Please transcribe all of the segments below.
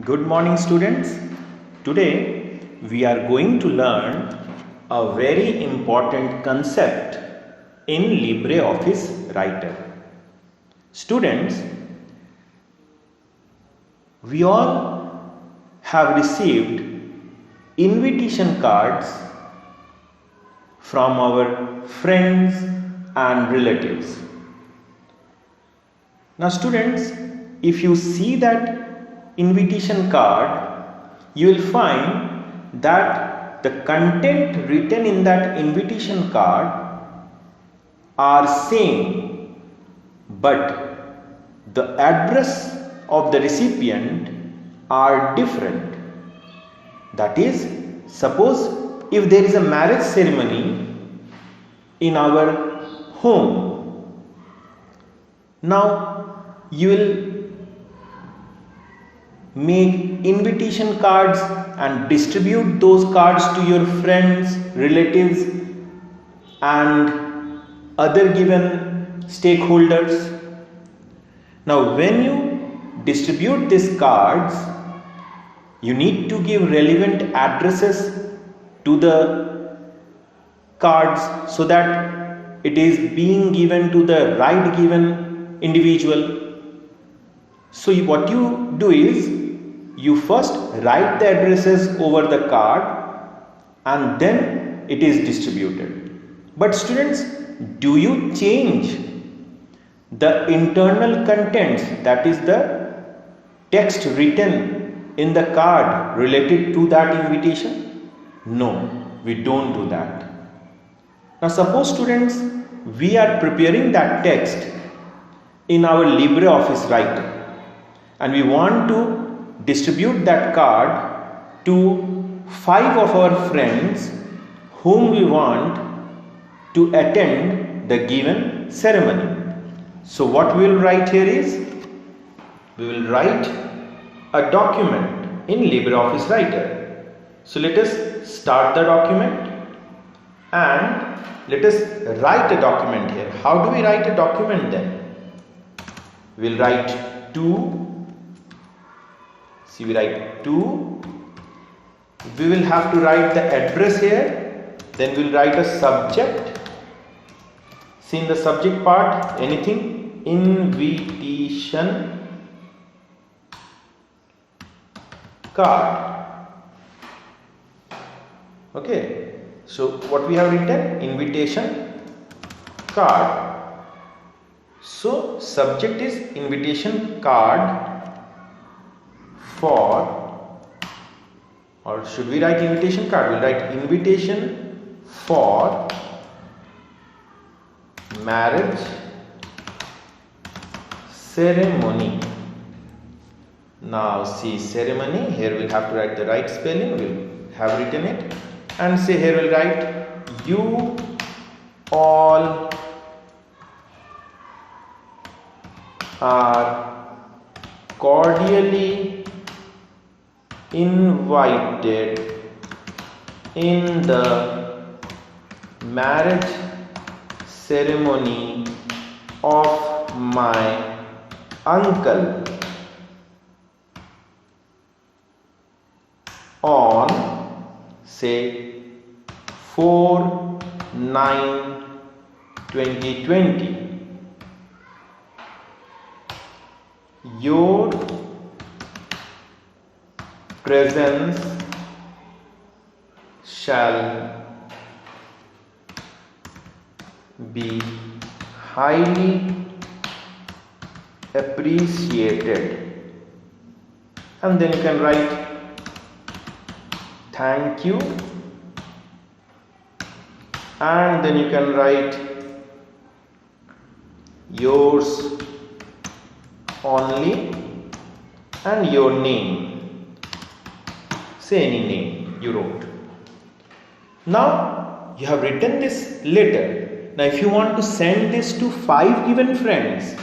Good morning, students. Today we are going to learn a very important concept in LibreOffice Writer. Students, we all have received invitation cards from our friends and relatives. Now, students, if you see that invitation card, you will find that the content written in that invitation card are same, but the address of the recipient are different. That is, suppose if there is a marriage ceremony in our home, now you will make invitation cards and distribute those cards to your friends, relatives and other given stakeholders. Now when you distribute these cards, you need to give relevant addresses to the cards so that it is being given to the right given individual. So what you do is, you first write the addresses over the card and then it is distributed. But students, do you change the internal contents, that is the text written in the card related to that invitation? No, we don't do that. Now suppose, students, we are preparing that text in our LibreOffice Writer and we want to distribute that card to 5 of our friends whom we want to attend the given ceremony. So what we will write here is, we will write a document in LibreOffice Writer. So let us start the document and let us write a document here. How do we write a document then? We will write to. See, we write to. We will have to write the address here. Then we will write a subject. See, in the subject part, anything, invitation card. Okay. So what we have written? Invitation card. So subject is invitation card for, or should we write invitation card? We'll write invitation for marriage ceremony. Now see, ceremony, here we'll have to write the right spelling, we'll have written it, and say here we'll write, you all are cordially invited in the marriage ceremony of my uncle on, say, 4/9/2020. Your presence shall be highly appreciated. And then you can write thank you, and then you can write yours only and your name. Say any name you wrote. Now you have written this letter. Now if you want to send this to 5 given friends,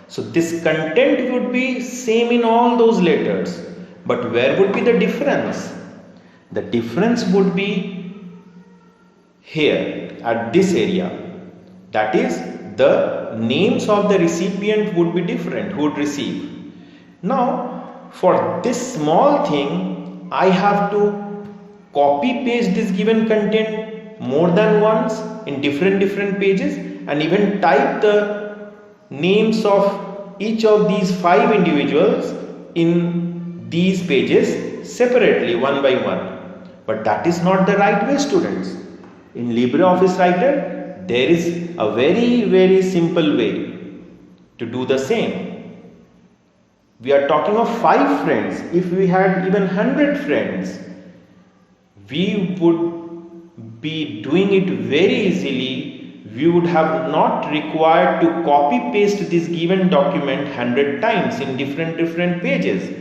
so this content would be same in all those letters, but where would be the difference? The difference would be here at this area, that is, the names of the recipient would be different who would receive. Now for this small thing, I have to copy paste this given content more than once in different pages, and even type the names of each of these 5 individuals in these pages separately, one by one. But that is not the right way, students. In LibreOffice Writer, there is a very simple way to do the same. We are talking of 5 friends. If we had even 100 friends, we would be doing it very easily. We would have not required to copy paste this given document 100 times in different pages.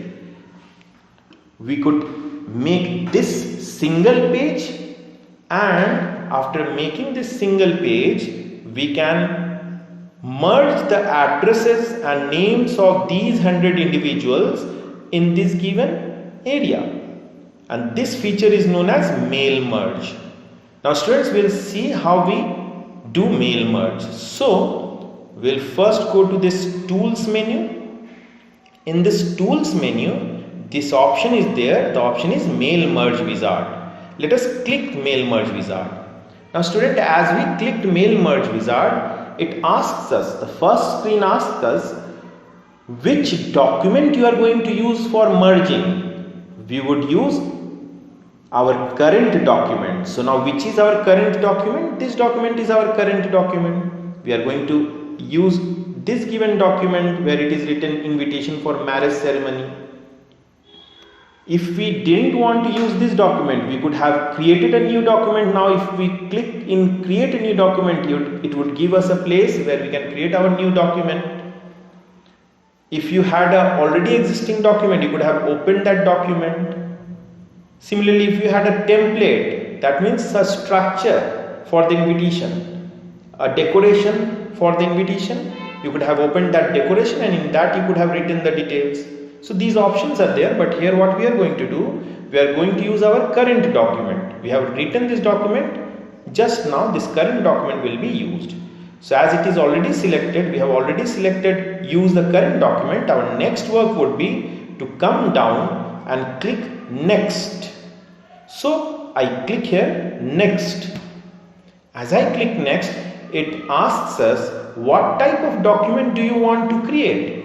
We could make this single page, and after making this single page, we can merge the addresses and names of these 100 individuals in this given area, and this feature is known as mail merge. Now students, will see how we do mail merge. So we'll first go to this tools menu. In this tools menu, this option is there. The option is mail merge wizard. Let us click mail merge wizard. Now student, as we clicked mail merge wizard, it asks us, the first screen asks us which document you are going to use for merging. We would use our current document. So now, which is our current document? This document is our current document. We are going to use this given document where it is written invitation for marriage ceremony. If we didn't want to use this document, we could have created a new document. Now if we click in create a new document, it would give us a place where we can create our new document. If you had a already existing document, you could have opened that document. Similarly, if you had a template, that means a structure for the invitation, a decoration for the invitation, you could have opened that decoration, and in that you could have written the details. So these options are there, but here what we are going to do, we are going to use our current document. We have written this document, just now this current document will be used. So as it is already selected, we have already selected use the current document. Our next work would be to come down and click next. So I click here next. As I click next, it asks us what type of document do you want to create.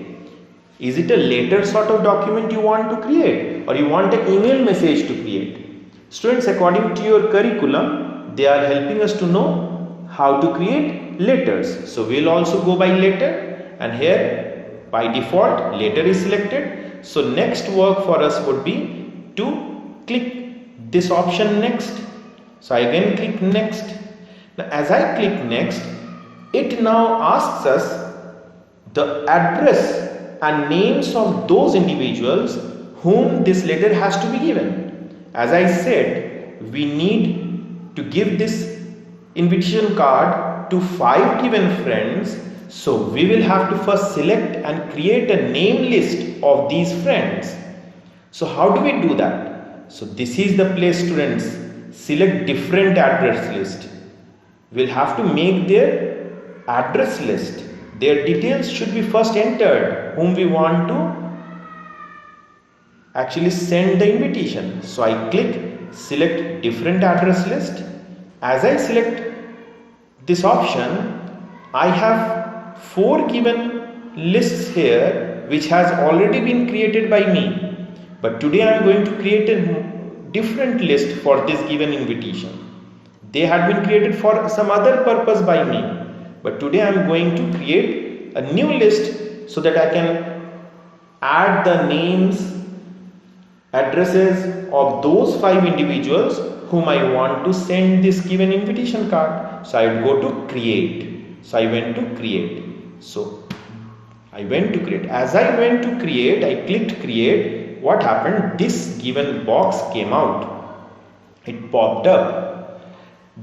Is it a letter sort of document you want to create, or you want an email message to create? Students, according to your curriculum, they are helping us to know how to create letters. So we will also go by letter, and here by default letter is selected. So next work for us would be to click this option next. So I again click next. Now as I click next, it now asks us the address and names of those individuals whom this letter has to be given. As I said, we need to give this invitation card to 5 given friends. So we will have to first select and create a name list of these friends. So how do we do that? So this is the place, students, select different address list. We'll have to make their address list. Their details should be first entered, whom we want to actually send the invitation. So I click select different address list. As I select this option, I have 4 given lists here which has already been created by me. But today I am going to create a different list for this given invitation. They had been created for some other purpose by me. But today I am going to create a new list so that I can add the names, addresses of those 5 individuals whom I want to send this given invitation card. So I will go to create. So I went to create. So I went to create. As I went to create, I clicked create. What happened? This given box came out. It popped up.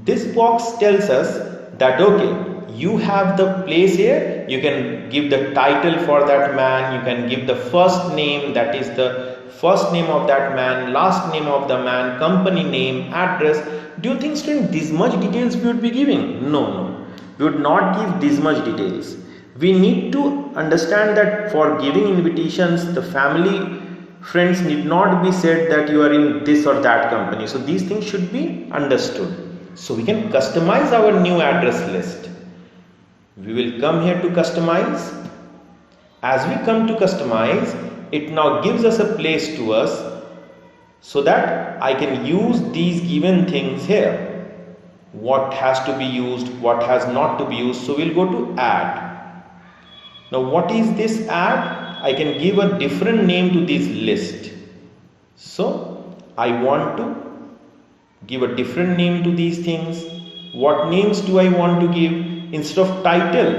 This box tells us that okay, you have the place here. You can give the title for that man. You can give the first name, that is the first name of that man, last name of the man, company name, address. Do you think, student, this much details we would be giving? No. We would not give this much details. We need to understand that for giving invitations, the family friends need not be said that you are in this or that company. So these things should be understood. So we can customize our new address list. We will come here to customize. As we come to customize, it now gives us a place to us so that I can use these given things here. What has to be used, what has not to be used. So we'll go to add. Now what is this add? I can give a different name to this list. So I want to give a different name to these things. What names do I want to give? Instead of title,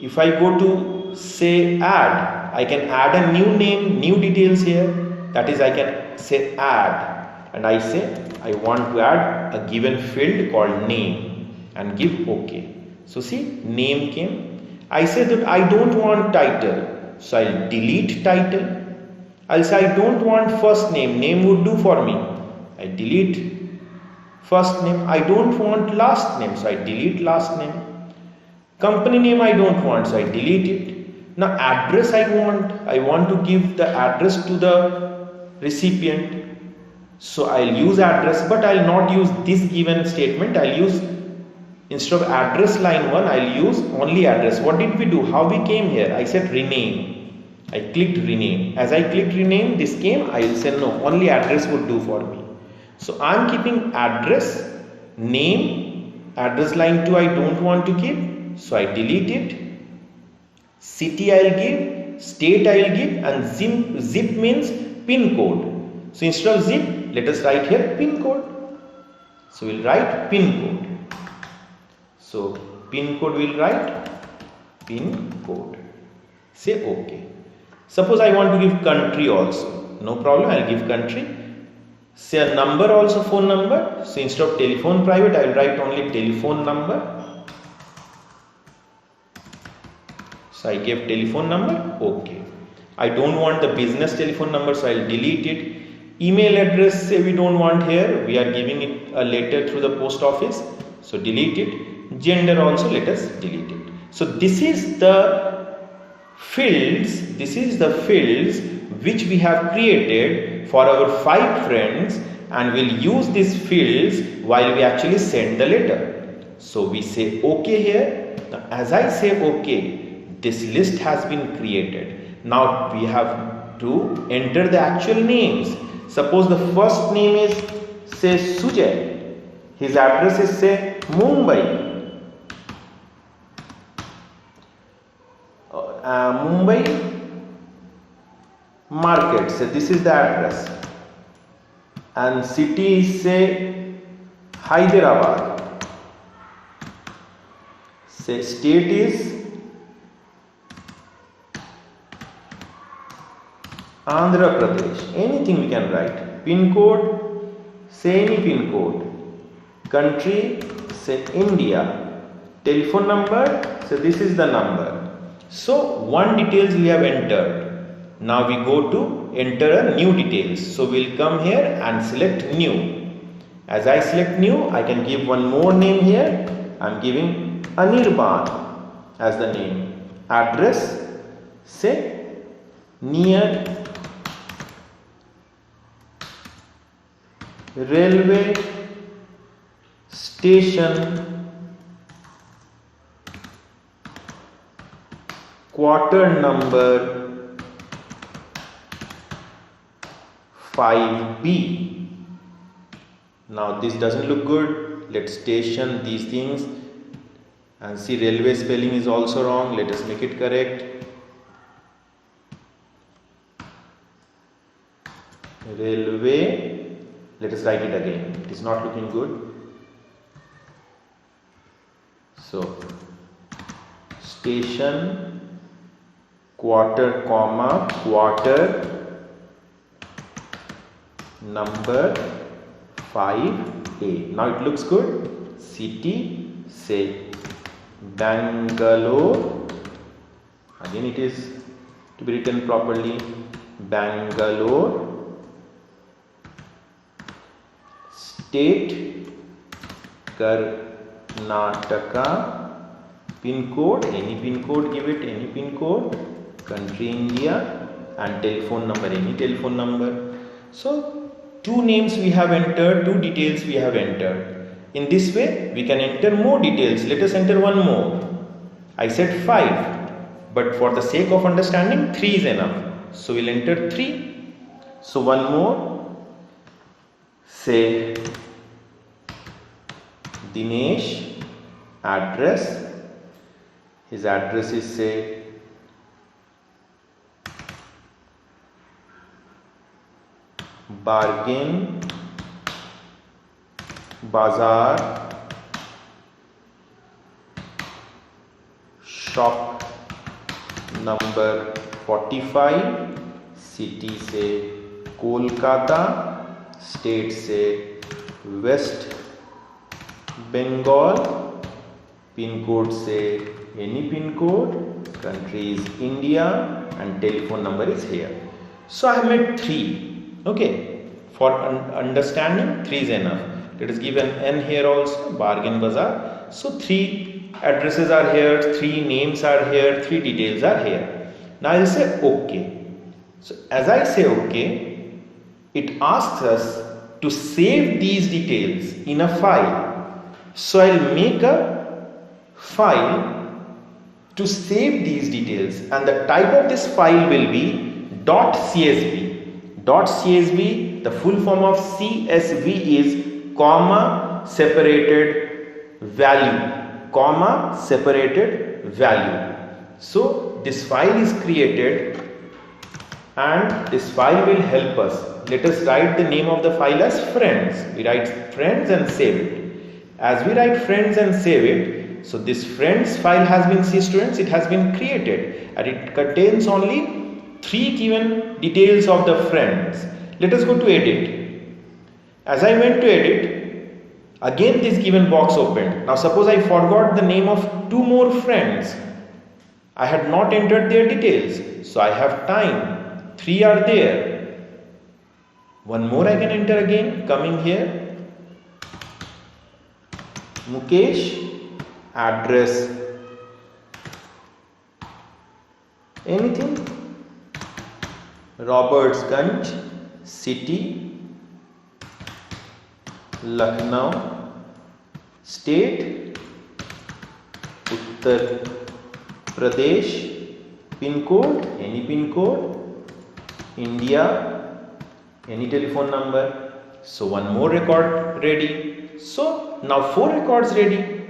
if I go to say add, I can add a new name, new details here. That is, I can say add, and I say I want to add a given field called name and give OK. So see, name came. I say that I don't want title, so I'll delete title. I'll say I don't want first name, name would do for me. I delete first name. I don't want last name, so I delete last name. Company name I don't want, so I delete it. Now address I want to give the address to the recipient. So I'll use address, but I'll not use this given statement. I'll use, instead of address line 1, I'll use only address. What did we do? How we came here? I said rename. I clicked rename. As I clicked rename, this came. I will say no, only address would do for me. So I'm keeping address, name, address line 2 I don't want to keep. So I delete it. City I'll give, state I'll give, and zip means pin code. So instead of zip, let us write here pin code. So we'll write pin code. So pin code we'll write pin code. Say OK. Suppose I want to give country also. No problem, I'll give country. Say a number also, phone number. So instead of telephone private, I will write only telephone number. So I gave telephone number, OK. I don't want the business telephone number, so I'll delete it. Email address, say we don't want here, we are giving it a letter through the post office, so delete it. Gender also, let us delete it. So this is the fields, which we have created for our 5 friends, and we'll use these fields while we actually send the letter. So we say OK here. Now as I say OK, this list has been created. Now we have to enter the actual names. Suppose the first name is say Sujay. His address is say Mumbai. Mumbai market. So this is the address. And city is say Hyderabad. Say state is Andhra Pradesh. Anything we can write. Pin code, say any pin code. Country, say India. Telephone number, so this is the number. So one details we have entered. Now we go to enter a new details. So we'll come here and select new. As I select new, I can give one more name here. I'm giving Anirban as the name. Address, say near railway station, quarter number 5B. Now this doesn't look good. Let's station these things, and see railway spelling is also wrong. Let us make it correct. Railway. Let us write it again. It is not looking good. So station, quarter, comma, quarter, number 5A. Now it looks good. City, say Bangalore. Again it is to be written properly. Bangalore. State, Karnataka. Pin code, any pin code, give it any pin code. Country, India. and telephone number, any telephone number. So 2 names we have entered, 2 details we have entered. In this way we can enter more details. Let us enter one more. I said 5, but for the sake of understanding 3 is enough. So we'll enter 3. So one more. Say Dinesh, address. His address is say Bargain Bazaar, shop number 45, city say Kolkata, state say West Bengal, pin code say any pin code, country is India, and telephone number is here. So I have made 3. Okay, for understanding 3 is enough. Let us give an N here also, Bargain Bazaar. So 3 addresses are here, 3 names are here, 3 details are here. Now I will say OK. So as I say OK, it asks us to save these details in a file. So I will make a file to save these details, and the type of this file will be .csv. .csv, the full form of CSV is comma separated value, So this file is created, and this file will help us. Let us write the name of the file as friends. We write friends and save it. As we write friends and save it, so this friends file has been, see students, it has been created, and it contains only 3 given details of the friends. Let us go to edit. As I went to edit, again this given box opened. Now suppose I forgot the name of 2 more friends. I had not entered their details, so I have time. 3 are there. One more I can enter again, coming here. Mukesh, address, anything. Robertsganj, city, Lucknow, state, Uttar Pradesh, pin code, any pin code, India, any telephone number. So one more record ready. So now 4 records ready.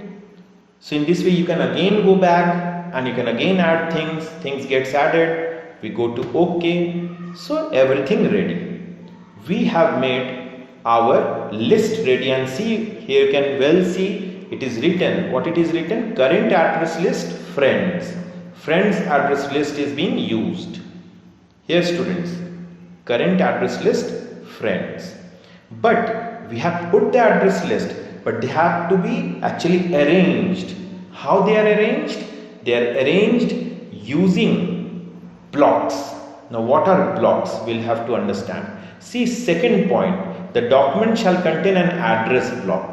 So in this way you can again go back and you can again add things gets added. We go to OK. So everything ready. We have made our list ready, and see here you can well see it is written. What it is written? Current address list friends. Friends address list is being used. Here students, current address list friends. But we have put the address list, but they have to be actually arranged. How they are arranged? They are arranged using blocks. Now what are blocks? We'll have to understand. See, second point, the document shall contain an address block.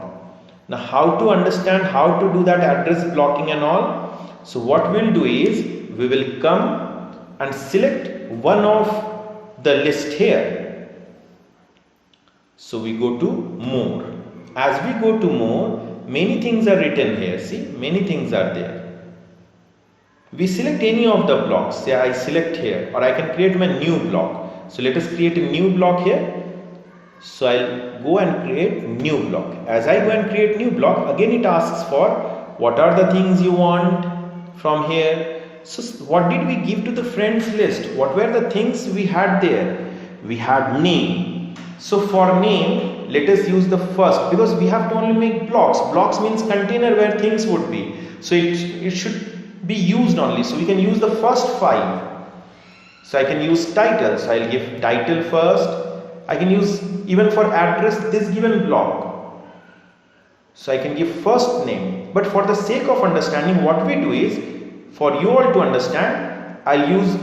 Now how to understand how to do that address blocking and all? So what we'll do is, we will come and select one of the list here. So we go to more. As we go to more, many things are written here. See, many things are there. We select any of the blocks. Say I select here, or I can create my new block. So let us create a new block here. So I'll go and create new block. As I go and create new block, again it asks for what are the things you want from here. So what did we give to the friends list? What were the things we had there? We had name. So for name, let us use the first, because we have to only make blocks. Blocks means container where things would be. So it should be used only. So we can use the first 5. So I can use title. So I'll give title first. I can use even for address this given block. So I can give first name. But for the sake of understanding, what we do is, for you all to understand, I'll use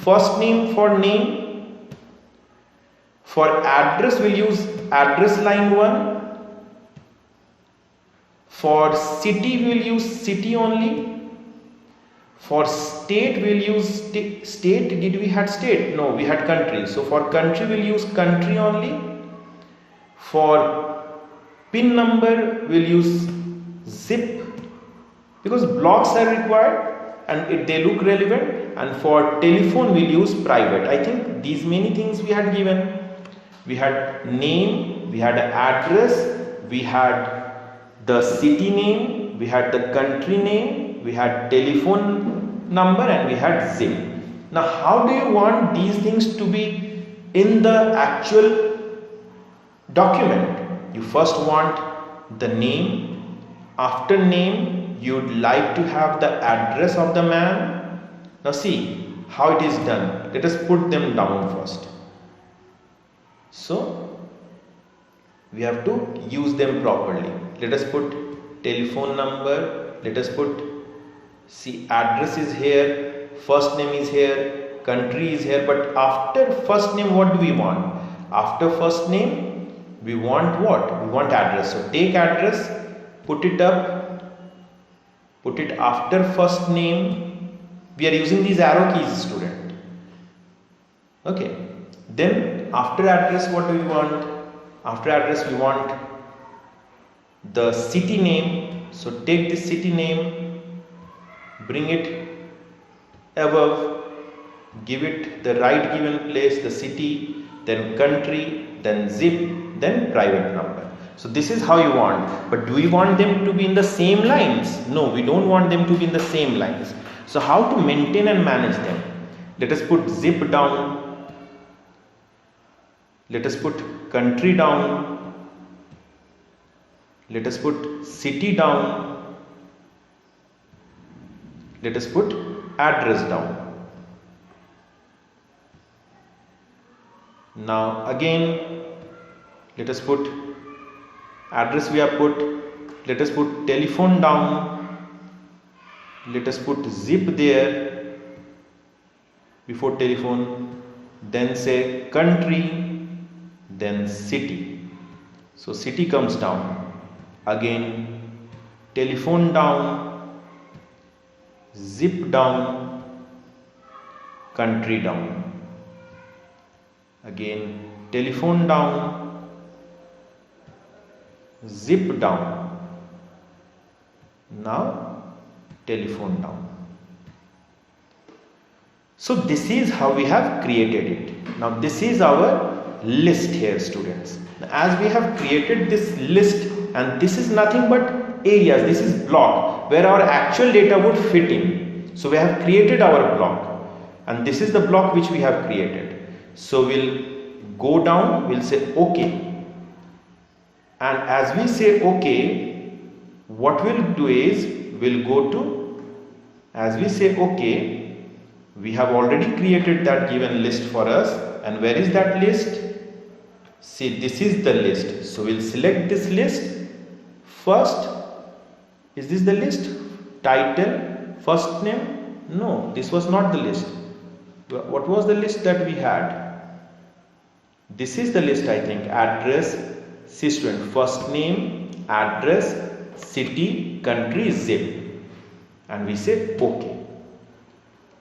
first name for name. For address, we'll use address line 1. For city, we'll use city only. For state we'll use state. Did we had state? No, we had country. So for country we'll use country only. For pin number we'll use zip, because blocks are required and they look relevant. And for telephone we'll use private. I think these many things we had given. We had name, we had address, we had the city name, we had the country name, we had telephone number, and we had zip. Now how do you want these things to be in the actual document? You first want the name. After name you'd like to have the address of the man. Now see how it is done. Let us put them down first. So we have to use them properly. Let us put telephone number. Let us put, see, address is here, first name is here, country is here. But after first name what do we want? After first name we want what? We want address. So take address, put it up, put it after first name. We are using these arrow keys, student. Okay. Then after address what do we want? After address we want the city name. So take the city name, bring it above, give it the right given place, the city, then country, then zip, then private number. So this is how you want. But do we want them to be in the same lines? No, we don't want them to be in the same lines. So how to maintain and manage them? Let us put zip down. Let us put country down. Let us put city down. Let us put address down. Now again, let us put address we have put. Let us put telephone down. Let us put zip there before telephone. Then say country, then city. So city comes down. Again telephone down, zip down, country down. Again telephone down, zip down. Now telephone down. So this is how we have created it. Now this is our list here, students. As we have created this list, and this is nothing but areas, this is block where our actual data would fit in. So we have created our block, and this is the block which we have created. So we'll go down, we'll say OK, and as we say OK, what we'll do is we'll go to, as we say OK, we have already created that given list for us. And where is that list? See, this is the list. So we'll select this list first. Is this the list? Title, first name? No, this was not the list. What was the list that we had? This is the list, I think. Address, see student, first name, address, city, country, zip. And we say OK.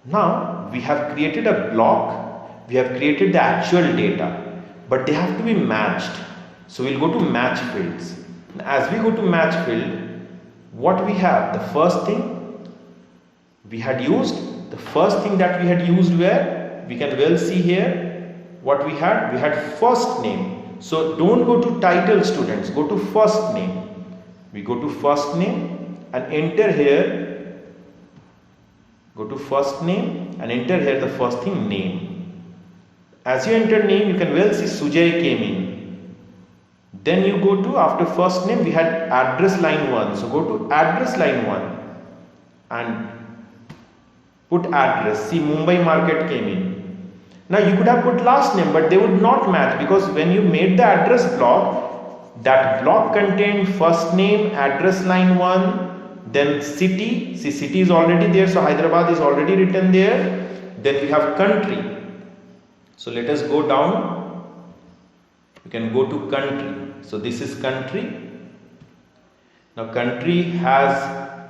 Now we have created a block, we have created the actual data, but they have to be matched. So we'll go to match fields. As we go to match field, what we have, the first thing we had used, the first thing that we had used where we can well see here what we had first name. So don't go to title, students, go to first name. We go to first name and enter here. Go to first name and enter here the first thing, name. As you enter name, you can well see Sujay came in. Then you go to, after first name we had address line 1. So go to address line 1 and put address. See, Mumbai market came in. Now you could have put last name, but they would not match, because when you made the address block, that block contained first name, address line 1, then city. See, city is already there, so Hyderabad is already written there. Then we have country. So let us go down. You can go to country. So this is country. Now country has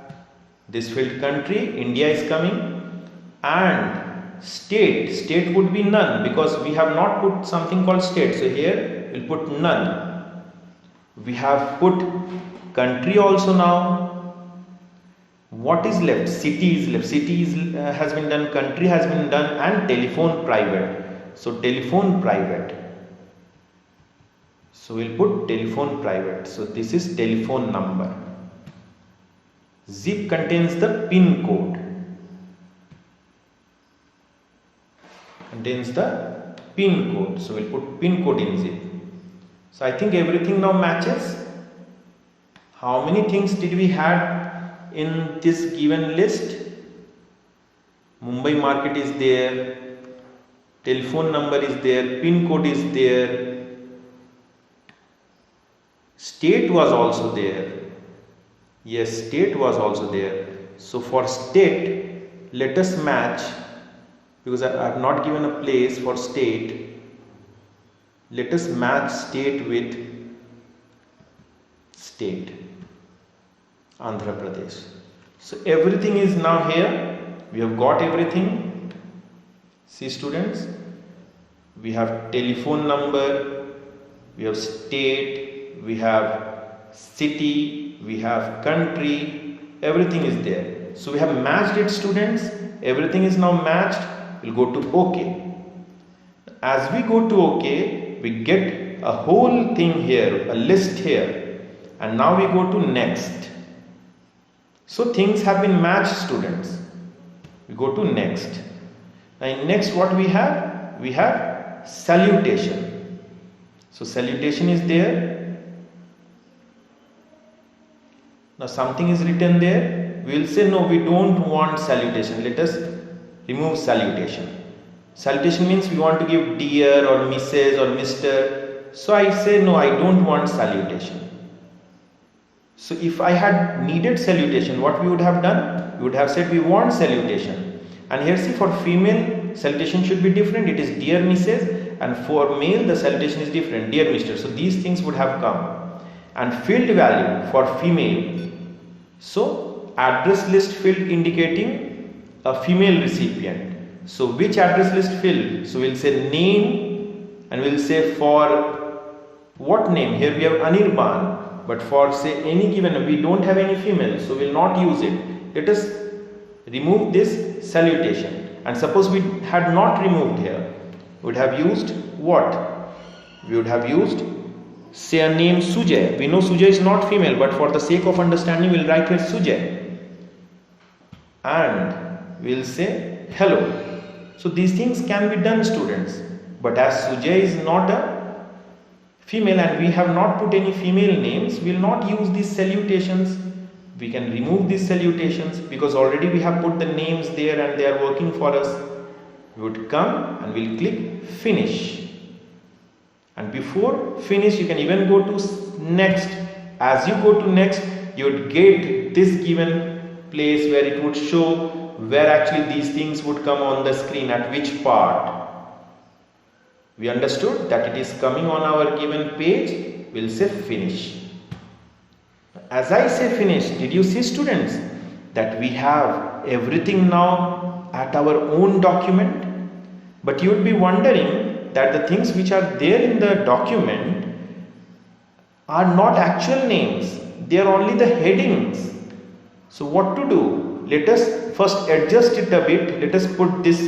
This field country, India is coming, and state would be none because we have not put something called state. So here we'll put none. We have put country also now. What is left? City is left. City has been done, country has been done, and telephone private. So telephone private. So we'll put telephone private. So this is telephone number. Zip contains the pin code. Contains the pin code. So we'll put pin code in zip. So I think everything now matches. How many things did we had in this given list? Mumbai market is there. Telephone number is there. Pin code is there. State was also there. Yes, state was also there. So for state, let us match, because I have not given a place for state. Let us match state with state. Andhra Pradesh. So everything is now here. We have got everything. See students, we have telephone number, we have state, we have city, we have country, everything is there. So we have matched it students, everything is now matched. We'll go to OK. As we go to OK, we get a whole thing here, a list here, and now we go to next. So things have been matched students. We go to next. Now in next what we have? We have salutation. So salutation is there. Now something is written there. We will say no, we don't want salutation. Let us remove salutation. Salutation means we want to give dear or Mrs. or Mr. So I say no, I don't want salutation. So if I had needed salutation, what we would have done? We would have said we want salutation. And here see, for female salutation should be different. It is dear Mrs. and for male the salutation is different, dear Mr. So these things would have come. And field value for female. So address list field indicating a female recipient. So which address list field? So we'll say name, and we'll say for what name? Here we have Anirban. But for say any given, we don't have any female, so we'll not use it. Let us remove this salutation. And suppose we had not removed here, we would have used what? We would have used say a name Sujay. We know Sujay is not female, but for the sake of understanding, we'll write here Sujay. And we'll say hello. So these things can be done students. But as Sujay is not a female and we have not put any female names, we will not use these salutations. We can remove these salutations because already we have put the names there and they are working for us. We would come and we'll click finish. And before finish, you can even go to next. As you go to next, you would get this given place where it would show where actually these things would come on the screen, at which part. We understood that it is coming on our given page. We'll say finish. As I say finish, did you see students that we have everything now at our own document? But you would be wondering that the things which are there in the document are not actual names. They are only the headings. So what to do? Let us first adjust it a bit. Let us put this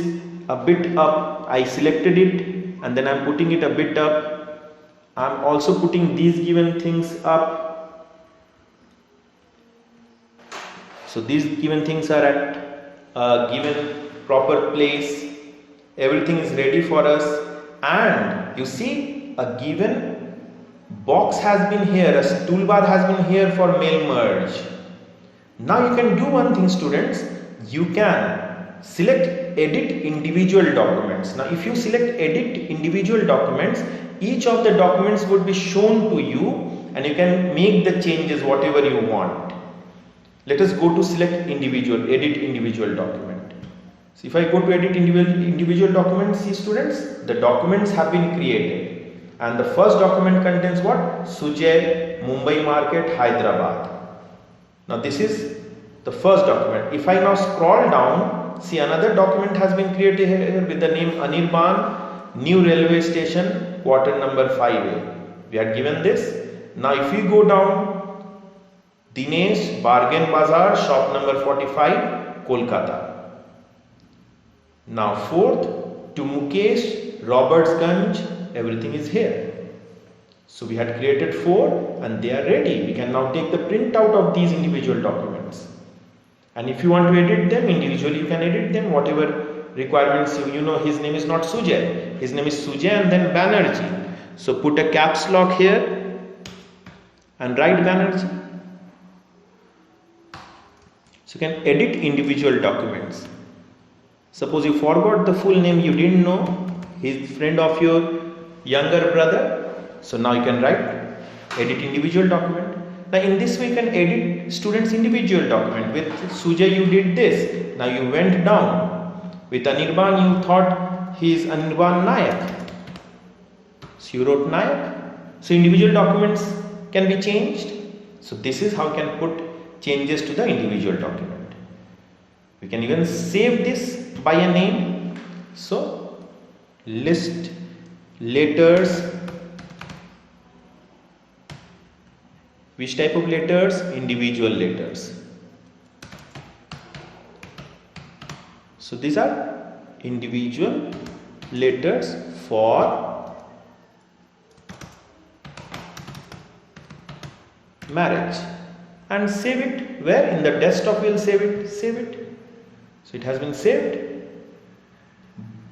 a bit up. I selected it and then I am putting it a bit up. I am also putting these given things up. So these given things are at a given proper place. Everything is ready for us, and you see a given box has been here, a toolbar has been here for mail merge. Now you can do one thing students, you can select edit individual documents. Now if you select edit individual documents, each of the documents would be shown to you and you can make the changes whatever you want. Let us go to select individual, edit individual document. So if I go to edit individual documents, see students, the documents have been created. And the first document contains what? Sujay, Mumbai Market, Hyderabad. Now this is the first document. If I now scroll down, see another document has been created here with the name Anirban New Railway Station, quarter number 5A. We had given this. Now if you go down, Dinesh Bargain Bazaar, shop number 45, Kolkata. Now fourth, to Mukesh, Robertsganj, everything is here. So we had created 4 and they are ready. We can now take the printout of these individual documents. And if you want to edit them individually, you can edit them whatever requirements. You know his name is not Sujay. His name is Sujay and then Banerjee. So put a caps lock here and write Banerjee. So you can edit individual documents. Suppose you forgot the full name, you didn't know, he's friend of your younger brother. So now you can write edit individual document. Now in this way you can edit students individual document. With Sujay you did this. Now you went down. With Anirban you thought he is Anirban Nayak. So you wrote Nayak. So individual documents can be changed. So this is how you can put changes to the individual document. We can even save this by a name. So list letters. Which type of letters? Individual letters. So these are individual letters for marriage. And save it. Where? In the desktop we will save it. Save it. So it has been saved.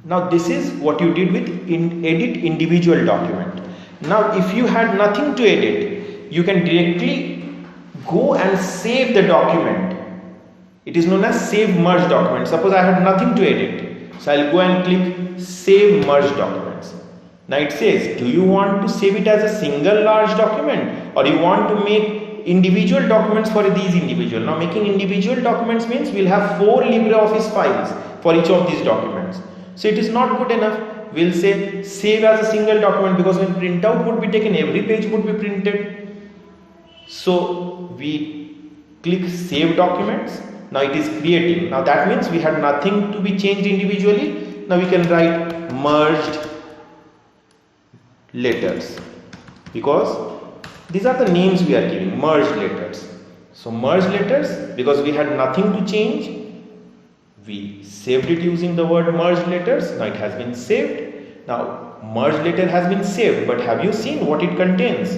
Now this is what you did with edit individual document. Now if you had nothing to edit, you can directly go and save the document. It is known as save merge document. Suppose I had nothing to edit. So I'll go and click save merge documents. Now it says, do you want to save it as a single large document or you want to make individual documents for these individual? Now making individual documents means we'll have 4 LibreOffice files for each of these documents. So it is not good enough. We'll say save as a single document because when printout would be taken, every page would be printed. So we click save documents. Now it is creating. Now that means we had nothing to be changed individually. Now we can write merged letters because these are the names we are giving, merged letters. So merged letters, because we had nothing to change, we saved it using the word merged letters. Now it has been saved. Now merged letter has been saved, but have you seen what it contains?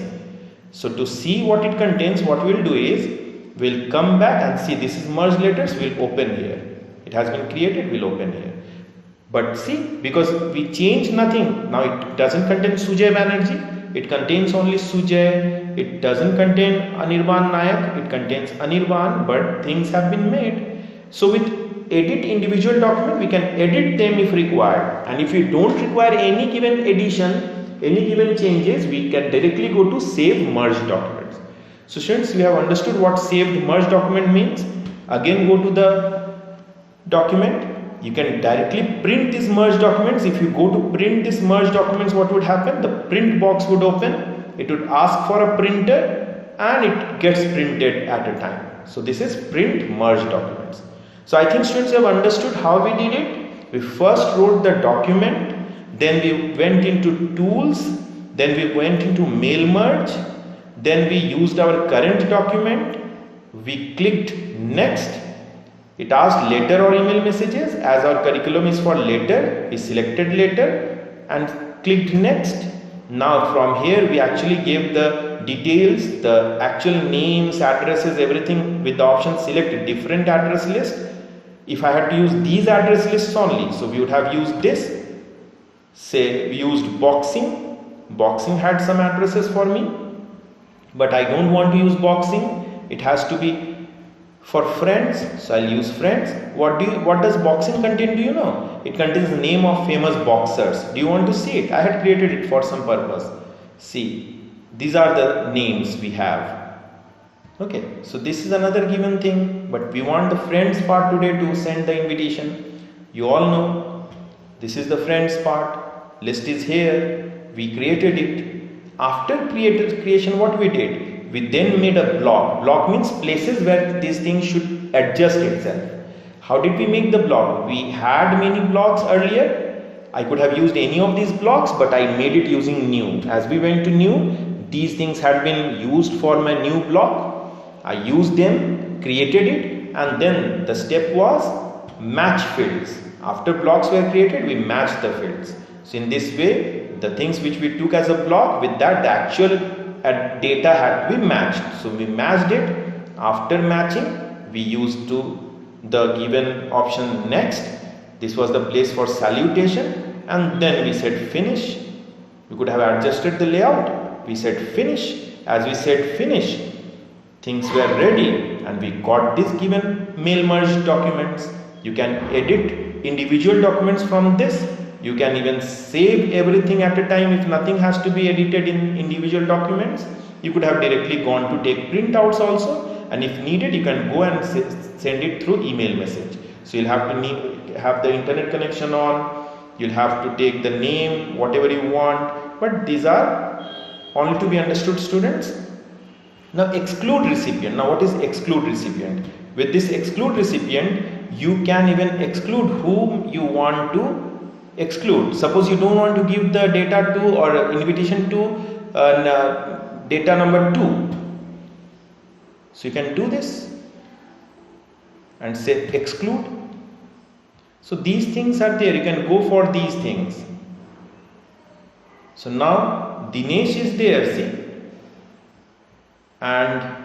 So to see what it contains, what we will do is, we'll come back and see this is merged letters, we'll open here. It has been created, we'll open here. But see, because we changed nothing, now it doesn't contain Sujay Banerjee, it contains only Sujay, it doesn't contain Anirban Nayak, it contains Anirban, but things have been made. So with edit individual document, we can edit them if required. And if you don't require any given addition, any given changes, we can directly go to save merge documents. So students, we have understood what saved merge document means. Again go to the document. You can directly print these merge documents. If you go to print these merge documents, what would happen? The print box would open. It would ask for a printer and it gets printed at a time. So this is print merge documents. So I think students have understood how we did it. We first wrote the document. Then we went into tools, then we went into mail merge, then we used our current document, we clicked next, it asked letter or email messages. As our curriculum is for letter, we selected letter and clicked next. Now from here we actually gave the details, the actual names, addresses, everything with the option select different address list. If I had to use these address lists only, so we would have used this. Say we used boxing. Boxing had some addresses for me, but I don't want to use boxing. It has to be for friends, so I'll use friends. What does boxing contain? Do you know? It contains the name of famous boxers. Do you want to see it? I had created it for some purpose. See, these are the names we have. Okay, so this is another given thing, but we want the friends part today to send the invitation. You all know this is the friends part. List is here. We created it. After creation, what we did? We then made a block. Block means places where these things should adjust itself. How did we make the block? We had many blocks earlier. I could have used any of these blocks, but I made it using new. As we went to new, these things had been used for my new block. I used them, created it, and then the step was match fields. After blocks were created, we matched the fields. So in this way, the things which we took as a block, with that the actual data had to be matched. So we matched it. After matching, we used the given option next. This was the place for salutation, and then we said finish. We could have adjusted the layout. We said finish. As we said finish, things were ready and we got this given mail merge documents. You can edit individual documents from this. You can even save everything at a time if nothing has to be edited in individual documents. You could have directly gone to take printouts also, and if needed you can go and send it through email message. So you'll have to have the internet connection on, you'll have to take the name, whatever you want, but these are only to be understood, students. Now exclude recipient. Now what is exclude recipient? With this exclude recipient, you can even exclude whom you want to exclude. Suppose you don't want to give the data to or invitation to data number 2. So you can do this and say exclude. So these things are there, you can go for these things. So now Dinesh is there, see, and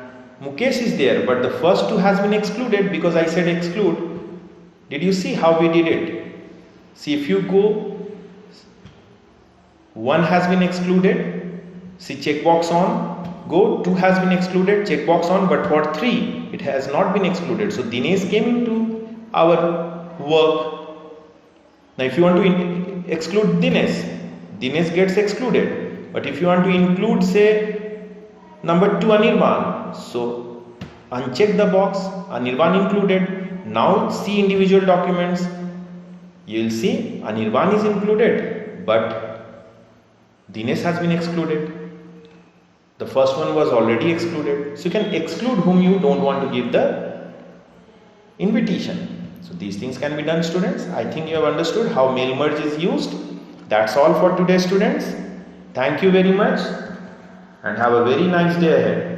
Mukesh is there, but the first two has been excluded because I said exclude. Did you see how we did it? See, if you go, one has been excluded, see checkbox on, go, 2 has been excluded, checkbox on, but for 3 it has not been excluded. So Dinesh came into our work. Now if you want to exclude Dinesh gets excluded, but if you want to include say number 2 Anirban, so uncheck the box, Anirban included. Now see individual documents, you will see Anirban is included, but Dinesh has been excluded. The first one was already excluded. So you can exclude whom you don't want to give the invitation. So these things can be done, students. I think you have understood how mail merge is used. That's all for today, students. Thank you very much and have a very nice day ahead.